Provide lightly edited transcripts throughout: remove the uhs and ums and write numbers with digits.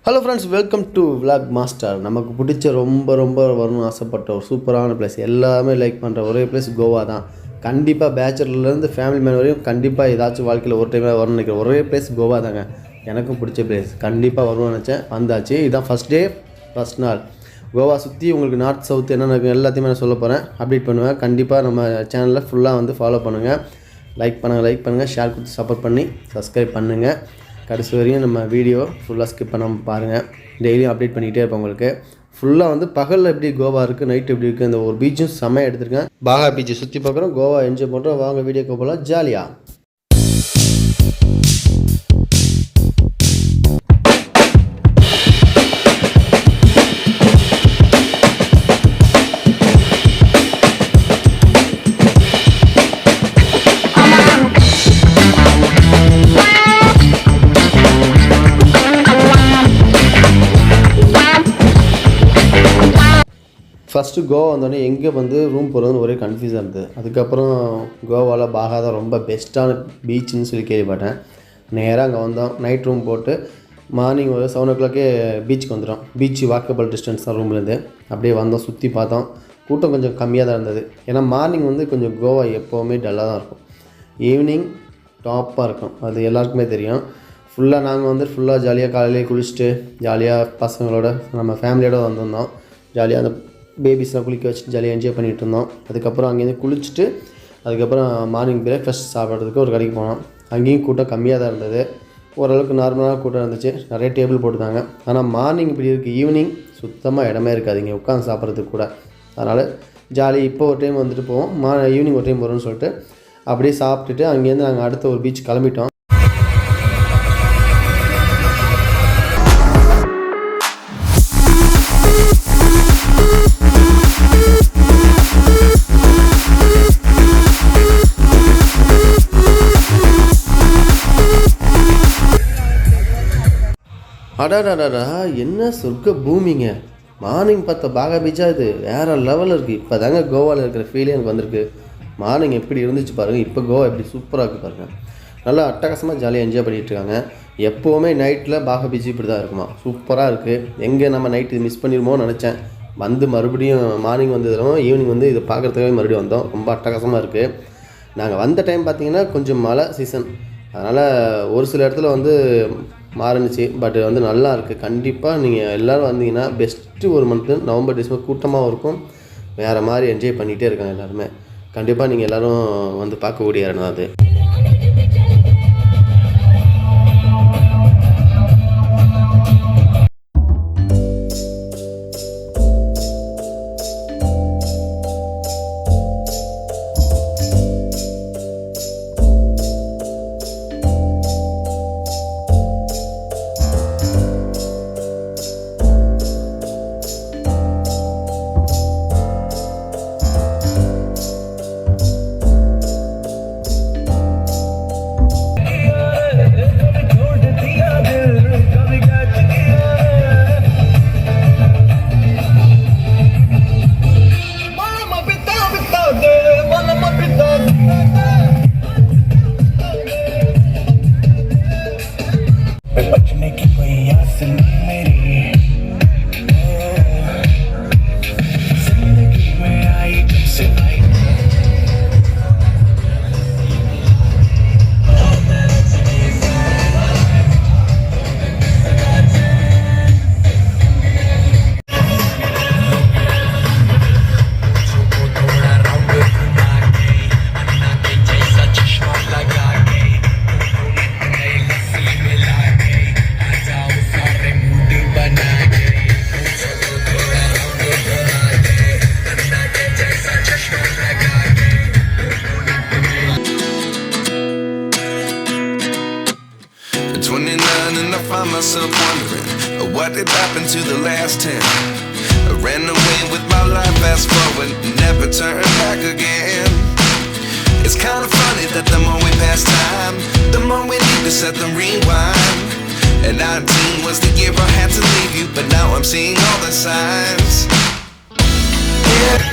Hello friends, welcome to vlog master. நமக்கு பிடிச்ச ரொம்ப வரணும்னு ஆசைப்பட்ட ஒரு சூப்பரான பிளேஸ், எல்லாமே லைக் பண்ணுற ஒரே பிளேஸ் கோவா தான். கண்டிப்பாக பேச்சுலர்லேருந்து ஃபேமிலி மேன் வரையும் கண்டிப்பாக ஏதாச்சும் வாழ்க்கையில் ஒரு டைமாக வரணும்னு நினைக்கிற ஒரே பிளேஸ் கோவா தாங்க. எனக்கும் பிடிச்ச பிளேஸ், கண்டிப்பாக வரணும்னு நினச்சேன், வந்தாச்சு. இதுதான் ஃபஸ்ட் டே ஃபஸ்ட் நாள். கோவா சுற்றி உங்களுக்கு நார்த் சவுத் என்னென்ன எல்லாத்தையுமே நான் சொல்ல போகிறேன், அப்டேட் பண்ணுவேன். கண்டிப்பாக நம்ம சேனலில் ஃபுல்லாக வந்து ஃபாலோ பண்ணுங்கள், லைக் பண்ணுங்கள், ஷேர் கொடுத்து சப்போர்ட் பண்ணி சப்ஸ்கிரைப் பண்ணுங்கள். கடைசி வரையும் நம்ம வீடியோ ஃபுல்லாக ஸ்கிப் பண்ணாமல் பாருங்கள். டெய்லியும் அப்டேட் பண்ணிக்கிட்டே இருப்போம் உங்களுக்கு. ஃபுல்லாக வந்து பகலில் எப்படி கோவா இருக்குது, நைட்டு எப்படி இருக்குது, இந்த ஒரு பீச்சும் செம்மையாக எடுத்திருக்கேன். பாகா பீச்சை சுற்றி பார்க்குறோம், கோவா என்ஜாய் பண்ணுறோம். வாங்க வீடியோக்கு போகலாம் ஜாலியாக. ஃபஸ்ட்டு கோவா வந்தோடனே எங்கே வந்து ரூம் போகிறதுன்னு ஒரே கன்ஃபியூஸாக இருந்தது. அதுக்கப்புறம் கோவாவில் பாகா தான் ரொம்ப பெஸ்ட்டான பீச்சுன்னு சொல்லி கேள்விப்பட்டேன். நேராக அங்கே வந்தோம், நைட் ரூம் போட்டு மார்னிங் ஒரு 7 o'clock பீச்சுக்கு வந்துடும். பீச்சு வாக்கபிள் டிஸ்டன்ஸ் தான் ரூம்லேருந்து. அப்படியே வந்தோம், சுற்றி பார்த்தோம். கூட்டம் கொஞ்சம் கம்மியாக தான் இருந்தது. ஏன்னா மார்னிங் வந்து கொஞ்சம் கோவா எப்போவுமே டல்லாக தான் இருக்கும், ஈவினிங் டாப்பாக இருக்கும், அது எல்லாருக்குமே தெரியும். ஃபுல்லாக நாங்கள் வந்து ஃபுல்லாக ஜாலியாக காலையிலே குளிச்சுட்டு ஜாலியாக பசங்களோட நம்ம ஃபேமிலியோடு வந்திருந்தோம். ஜாலியாக அந்த பேபிஸ்லாம் குளிக்க வச்சுட்டு ஜாலியாக என்ஜாய் பண்ணிகிட்டு இருந்தோம். அதுக்கப்புறம் அங்கேருந்து குளிச்சுட்டு அதுக்கப்புறம் மார்னிங் பிரேக்ஃபாஸ்ட் சாப்பிட்றதுக்கு ஒரு கடைக்கு போனோம். அங்கேயும் கூட்டம் கம்மியாக தான் இருந்தது, ஓரளவுக்கு நார்மலாக கூட்டம் இருந்துச்சு. நிறைய டேபிள் போட்டுருந்தாங்க. ஆனால் மார்னிங் இப்படி இருக்குது, ஈவினிங் சுத்தமாக இடமே இருக்காது இங்கே உட்காந்து சாப்பிட்றதுக்கு கூட. அதனால் ஜாலி இப்போ ஒரு டைம் வந்துட்டு போவோம், ஈவினிங் ஒரு டைம் வரும்னு சொல்லிட்டு அப்படியே சாப்பிட்டுட்டு அங்கேருந்து நாங்கள் அடுத்த ஒரு பீச் கிளம்பிட்டோம். அடாடாடா, என்ன சொர்க்க பூமிங்க! மார்னிங் பார்த்த பாகா பீச்சா இது வேறு லெவலில் இருக்குது. இப்போ தாங்க கோவாவில் இருக்கிற ஃபீலே எனக்கு வந்திருக்கு. மார்னிங் எப்படி இருந்துச்சு பாருங்கள், இப்போ கோவா எப்படி சூப்பராக இருக்குது பாருங்கள். நல்லா அட்டகாசமாக ஜாலியாக என்ஜாய் பண்ணிகிட்டு இருக்காங்க. எப்போவுமே நைட்டில் பாகா பீச் இப்படி தான் இருக்குமா, சூப்பராக இருக்குது. எங்கே நம்ம நைட்டு மிஸ் பண்ணிடுமோன்னு நினச்சேன். வந்து மறுபடியும் மார்னிங் வந்ததும் ஈவினிங் வந்து இதை பார்க்குறதுக்காக மறுபடியும் வந்தோம். ரொம்ப அட்டகாசமாக இருக்குது. நாங்கள் வந்த டைம் பார்த்திங்கன்னா கொஞ்சம் மழை சீசன், அதனால் ஒரு சில இடத்துல வந்து மாறுனுச்சு. பட் வந்து நல்லா இருக்குது. கண்டிப்பாக நீங்கள் எல்லோரும் வந்தீங்கன்னா பெஸ்ட்டு ஒரு மந்த்து நவம்பர் டிசம்பர் கூட்டமாகவும் இருக்கும். வேறு மாதிரி என்ஜாய் பண்ணிகிட்டே இருக்காங்க எல்லாருமே. கண்டிப்பாக நீங்கள் எல்லோரும் வந்து பார்க்கக்கூடிய இடம் அது. Find myself wondering what did happen to the last 10. I ran away with my life, fast forward, never turn back again. It's kind of funny that the more we pass time, the more we need to set the rewind. And 19 was the year I had to leave you, but now I'm seeing all the signs. Yeah.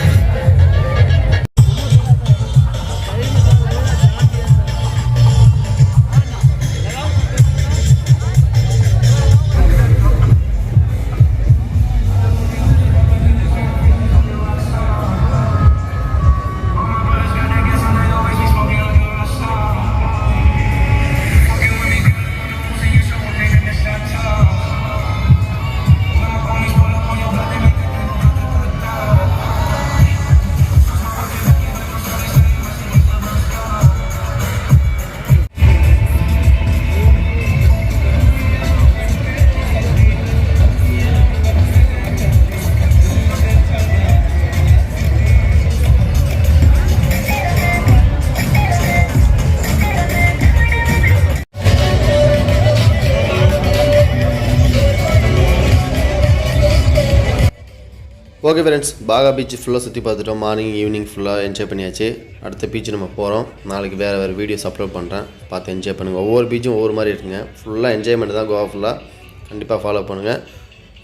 Okay friends, Baja beach ஃபுல்லாக சுற்றி பார்த்துட்டோம். Morning evening ஃபுல்லாக enjoy பண்ணியாச்சு. அடுத்த beach நம்ம போகிறோம். நாளைக்கு வேறு வீடியோஸ் அப்லோட் பண்ணுறேன், பார்த்து என்ஜாய் பண்ணுங்கள். ஒவ்வொரு பீச்சும் ஒவ்வொரு மாதிரி இருக்குங்க. ஃபுல்லாக என்ஜாய்மெண்ட் தான் கோவா ஃபுல்லாக. கண்டிப்பாக ஃபாலோ பண்ணுங்கள்.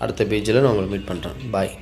அடுத்த பீச்சில் நான் உங்களை மீட் பண்ணுறேன். பாய்.